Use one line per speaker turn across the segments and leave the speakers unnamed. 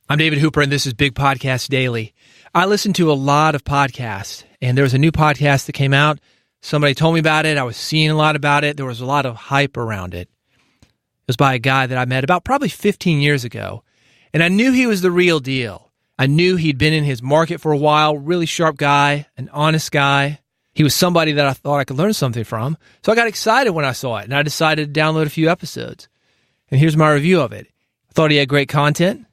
I'm David Hooper, and this is Big Podcast Daily. I listen to a lot of podcasts, and there was a new podcast that came out. Somebody told me about it. I was seeing a lot about it. There was a lot of hype around it. It was by a guy that I met about probably 15 years ago, and I knew he was the real deal. I knew he'd been in his market for a while, really sharp guy, an honest guy. He was somebody that I thought I could learn something from, so I got excited when I saw it, and I decided to download a few episodes. And here's my review of it. I thought he had great content.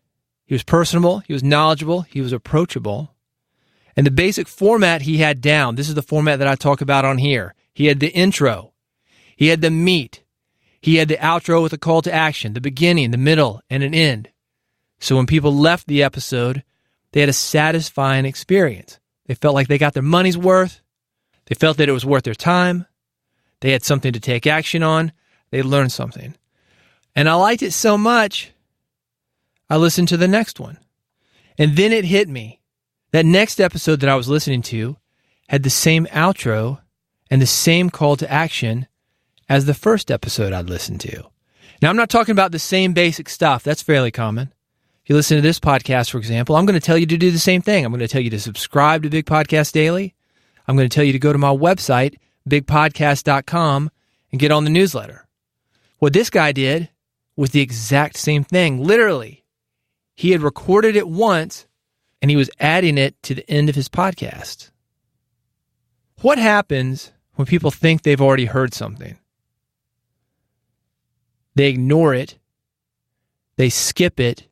He was personable, he was knowledgeable, he was approachable. And the basic format he had down, this is the format that I talk about on here. He had the intro, he had the meat, he had the outro with a call to action, the beginning, the middle, and an end. So when people left the episode, they had a satisfying experience. They felt like they got their money's worth. They felt that it was worth their time. They had something to take action on. They learned something. And I liked it so much, I listened to the next one. And then it hit me. That next episode that I was listening to had the same outro and the same call to action as the first episode I'd listened to. Now, I'm not talking about the same basic stuff. That's fairly common. If you listen to this podcast, for example, I'm going to tell you to do the same thing. I'm going to tell you to subscribe to Big Podcast Daily. I'm going to tell you to go to my website, bigpodcast.com, and get on the newsletter. What this guy did was the exact same thing, literally. He had recorded it once, and he was adding it to the end of his podcast. What happens when people think they've already heard something? They ignore it, they skip it,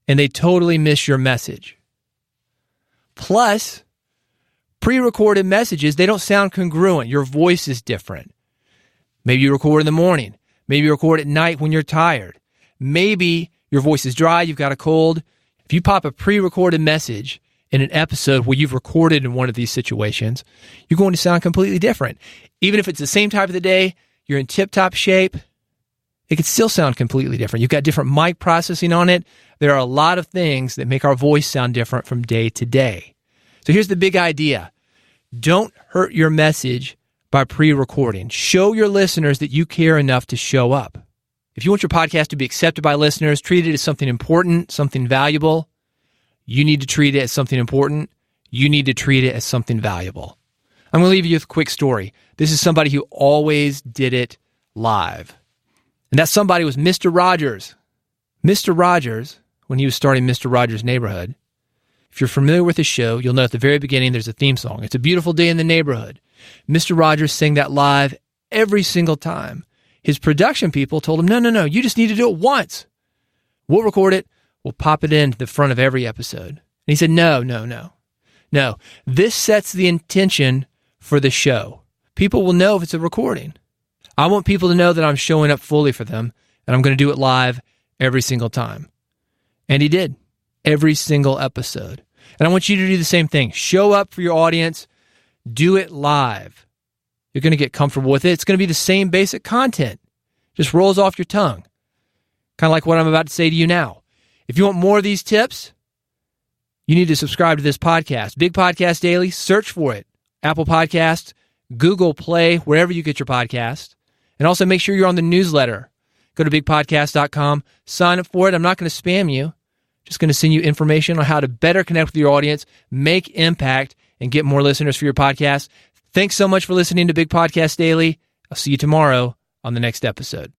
and they totally miss your message. Plus, pre-recorded messages, they don't sound congruent. Your voice is different. Maybe you record in the morning. Maybe you record at night when you're tired. Maybe your voice is dry, you've got a cold. If you pop a pre-recorded message in an episode where you've recorded in one of these situations, you're going to sound completely different. Even if it's the same time of the day, you're in tip-top shape, it could still sound completely different. You've got different mic processing on it. There are a lot of things that make our voice sound different from day to day. So here's the big idea. Don't hurt your message by pre-recording. Show your listeners that you care enough to show up. If you want your podcast to be accepted by listeners, treat it as something important, something valuable, you need to treat it as something important. You need to treat it as something valuable. I'm going to leave you with a quick story. This is somebody who always did it live. And that somebody was Mr. Rogers. Mr. Rogers, when he was starting Mr. Rogers' Neighborhood, if you're familiar with the show, you'll know at the very beginning there's a theme song. It's a beautiful day in the neighborhood. Mr. Rogers sang that live every single time. His production people told him, no, you just need to do it once. We'll record it. We'll pop it into the front of every episode. And he said, no. This sets the intention for the show. People will know if it's a recording. I want people to know that I'm showing up fully for them, and I'm going to do it live every single time. And he did, every single episode. And I want you to do the same thing. Show up for your audience. Do it live. You're going to get comfortable with it. It's going to be the same basic content. Just rolls off your tongue. Kind of like what I'm about to say to you now. If you want more of these tips, you need to subscribe to this podcast. Big Podcast Daily, search for it. Apple Podcasts, Google Play, wherever you get your podcast. And also make sure you're on the newsletter. Go to bigpodcast.com, sign up for it. I'm not going to spam you. Just going to send you information on how to better connect with your audience, make impact, and get more listeners for your podcast. Thanks so much for listening to Big Podcast Daily. I'll see you tomorrow on the next episode.